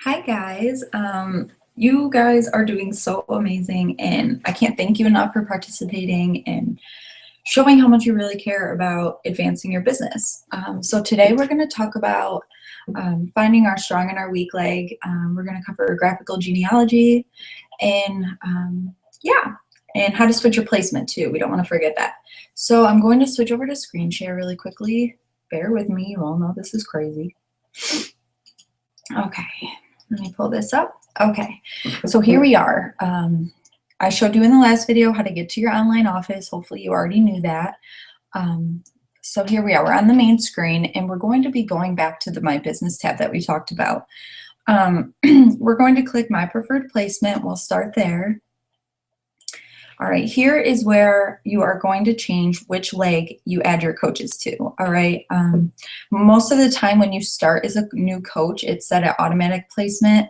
Hi guys. You guys are doing so amazing, and I can't thank you enough for participating and showing how much you really care about advancing your business. So today we're going to talk about finding our strong and our weak leg. We're going to cover graphical genealogy and yeah, and how to switch your placement too. We don't want to forget that. So I'm going to switch over to screen share really quickly. Bear with me. You all know this is crazy. Okay. Let me pull this up. Okay, so here we are. I showed you in the last video how to get to your online office. Hopefully you already knew that. So here we are. We're on the main screen, and we're going to be going back to the My Business tab that we talked about. We're going to click My Preferred Placement. We'll start there. All right, here is where you are going to change which leg you add your coaches to. All right, most of the time when you start as a new coach, it's set at automatic placement.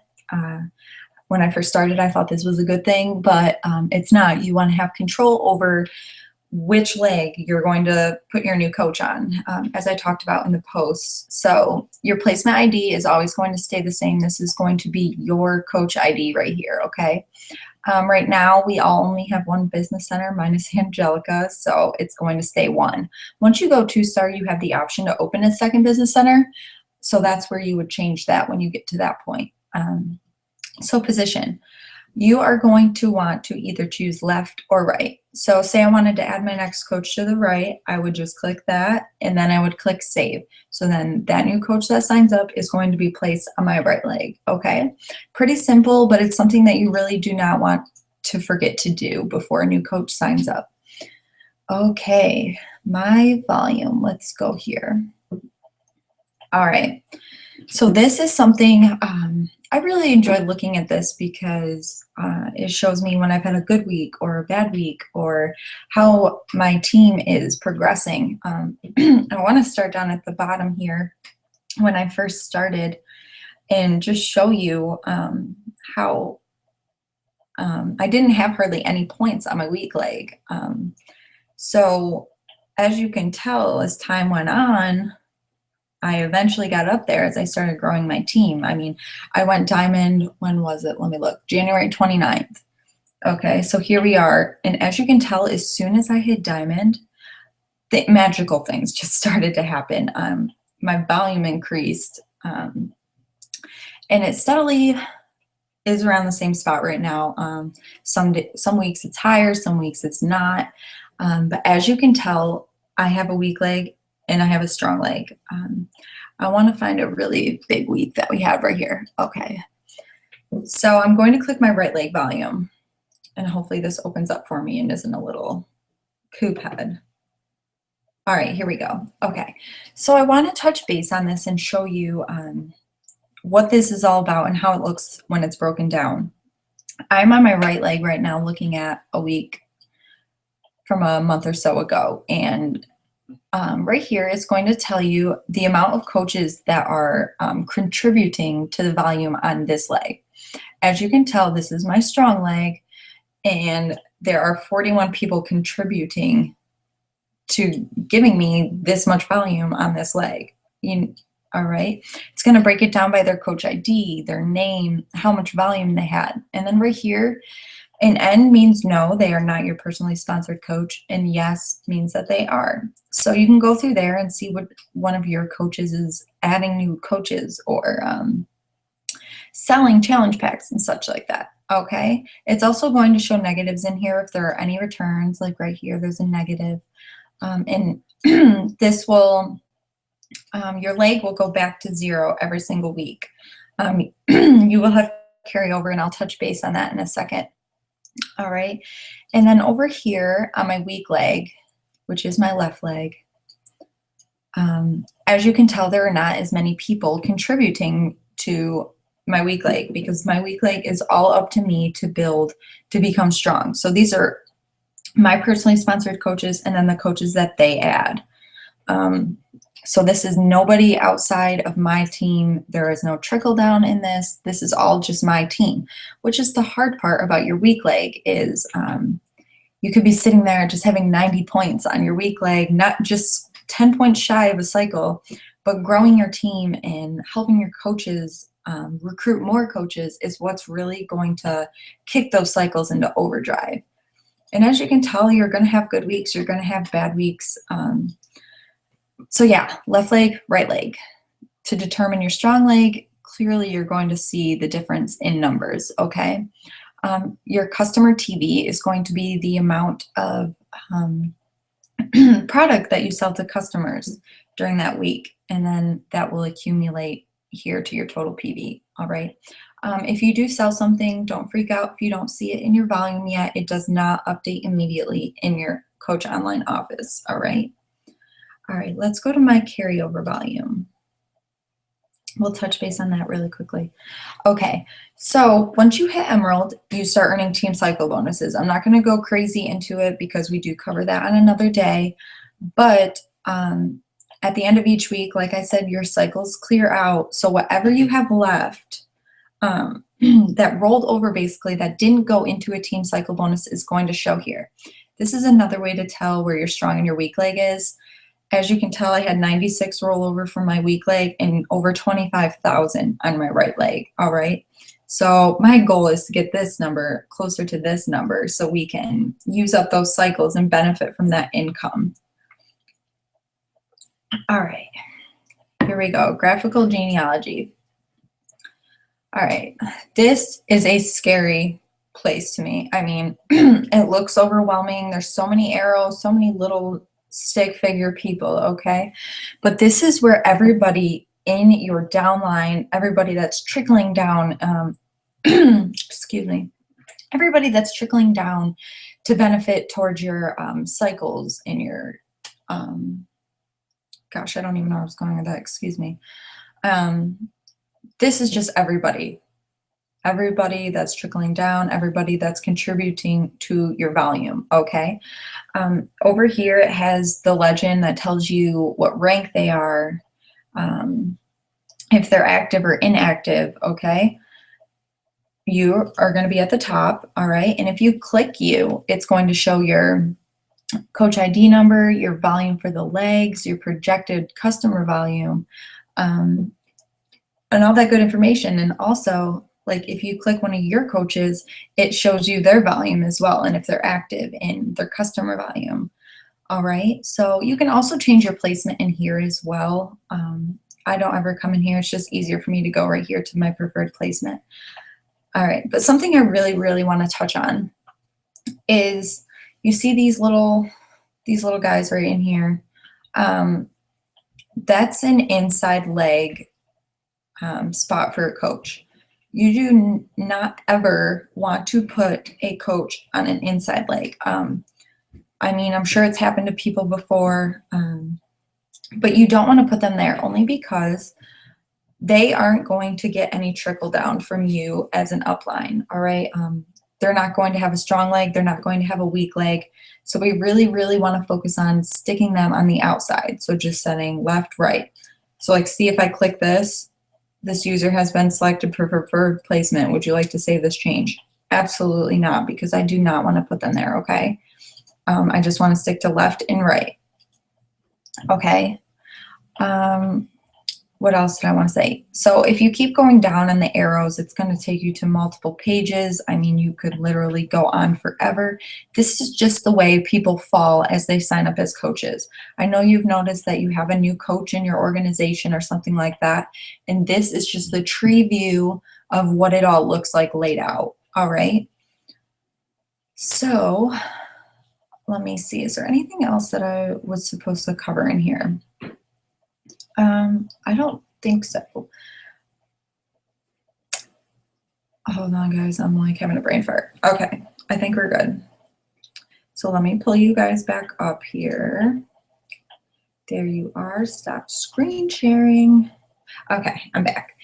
When I first started, I thought this was a good thing, but it's not. You want to have control over which leg you're going to put your new coach on, as I talked about in the post. So your placement ID is always going to stay the same. This is going to be your coach ID right here, okay? Right now, we all only have one business center minus Angelica, so it's going to stay one. Once you go 2-star, you have the option to open a second business center, so that's where you would change that when you get to that point. So position, you are going to want to either choose left or right. So say I wanted to add my next coach to the right, I would just click that, and then I would click save. So then that new coach that signs up is going to be placed on my right leg, okay? Pretty simple, but it's something that you really do not want to forget to do before a new coach signs up. Okay, my volume, let's go here. All right, so this is something, I really enjoyed looking at this because it shows me when I've had a good week or a bad week or how my team is progressing. I want to start down at the bottom here when I first started and just show you how I didn't have hardly any points on my weak leg. So as you can tell, as time went on, I eventually got up there as I started growing my team. I mean, I went diamond, when was it? Let me look, January 29th. Okay, so here we are. And as you can tell, as soon as I hit diamond, the magical things just started to happen. My volume increased, and it steadily is around the same spot right now. Some weeks it's higher, some weeks it's not. But as you can tell, I have a weak leg and I have a strong leg. I want to find a really big week that we have right here. Okay, so I'm going to click my right leg volume, and hopefully this opens up for me and isn't a little coop head. All right, here we go. Okay, so I want to touch base on this and show you what this is all about and how it looks when it's broken down. I'm on my right leg right now looking at a week from a month or so ago, and right here is going to tell you the amount of coaches that are contributing to the volume on this leg. As you can tell, this is my strong leg, and there are 41 people contributing to giving me this much volume on this leg. All right, it's going to break it down by their coach ID, their name, how much volume they had. And then right here, an N means no, they are not your personally sponsored coach, and yes means that they are. So you can go through there and see what one of your coaches is adding new coaches or selling challenge packs and such like that. Okay, it's also going to show negatives in here if there are any returns, like right here, there's a negative. And this will, your leg will go back to 0 every single week. You will have carryover, and I'll touch base on that in a second. All right, and then over here on my weak leg, which is my left leg, as you can tell, there are not as many people contributing to my weak leg because my weak leg is all up to me to build to become strong. So these are my personally sponsored coaches and then the coaches that they add. So this is nobody outside of my team. There is no trickle down in this. This is all just my team, which is the hard part about your weak leg is you could be sitting there just having 90 points on your weak leg, not just 10 points shy of a cycle, but growing your team and helping your coaches recruit more coaches is what's really going to kick those cycles into overdrive. And as you can tell, you're going to have good weeks, you're going to have bad weeks. So yeah, left leg, right leg. To determine your strong leg, clearly you're going to see the difference in numbers, okay? Your customer TV is going to be the amount of product that you sell to customers during that week, and then that will accumulate here to your total PV, all right? If you do sell something, don't freak out if you don't see it in your volume yet. It does not update immediately in your Coach Online office, all right? All right, let's go to my carryover volume. We'll touch base on that really quickly. Okay, so once you hit Emerald, you start earning team cycle bonuses. I'm not gonna go crazy into it because we do cover that on another day, but at the end of each week, like I said, your cycles clear out. So whatever you have left that rolled over basically that didn't go into a team cycle bonus is going to show here. This is another way to tell where your strong and your weak leg is. As you can tell, I had 96 rollover for my weak leg and over 25,000 on my right leg, all right? So my goal is to get this number closer to this number so we can use up those cycles and benefit from that income. All right, here we go, graphical genealogy. All right, this is a scary place to me. I mean, it looks overwhelming. There's so many arrows, so many little stick figure people, okay? But this is where everybody in your downline, everybody that's trickling down, excuse me, everybody that's trickling down to benefit towards your cycles in your, gosh, I don't even know where I was going with that, excuse me. This is just everybody. Everybody that's trickling down, everybody that's contributing to your volume, okay? Over here, it has the legend that tells you what rank they are, if they're active or inactive, okay? You are going to be at the top, all right? And if you click you, it's going to show your coach ID number, your volume for the legs, your projected customer volume, and all that good information. And also, like if you click one of your coaches, it shows you their volume as well, and if they're active in their customer volume. All right, so you can also change your placement in here as well. I don't ever come in here. It's just easier for me to go right here to my preferred placement. All right, but something I really, really want to touch on is you see these little guys right in here. That's an inside leg spot for a coach. You do not ever want to put a coach on an inside leg. I mean, I'm sure it's happened to people before, but you don't want to put them there only because they aren't going to get any trickle down from you as an upline, all right? They're not going to have a strong leg. They're not going to have a weak leg. So we really, really want to focus on sticking them on the outside. So just setting left, right. So like, see if I click this, this user has been selected for preferred placement. Would you like to save this change? Absolutely not, because I do not want to put them there, okay? I just want to stick to left and right, okay? What else did I want to say? So if you keep going down on the arrows, it's going to take you to multiple pages. I mean, you could literally go on forever. This is just the way people fall as they sign up as coaches. I know you've noticed that you have a new coach in your organization or something like that. And this is just the tree view of what it all looks like laid out. All right. So let me see. Is there anything else that I was supposed to cover in here? I don't think so. Hold on, guys. I'm like having a brain fart. Okay, I think we're good. So let me pull you guys back up here. There you are. Stop screen sharing. Okay, I'm back.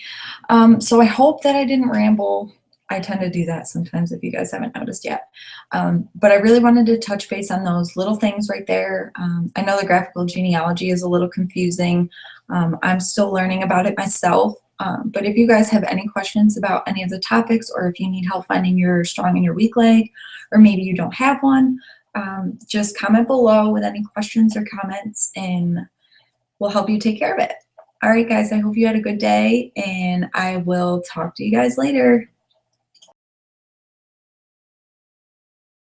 So I hope that I didn't ramble. I tend to do that sometimes if you guys haven't noticed yet. But I really wanted to touch base on those little things right there. I know the graphical genealogy is a little confusing. I'm still learning about it myself. But if you guys have any questions about any of the topics, or if you need help finding your strong and your weak leg, or maybe you don't have one, just comment below with any questions or comments and we'll help you take care of it. All right, guys, I hope you had a good day, and I will talk to you guys later.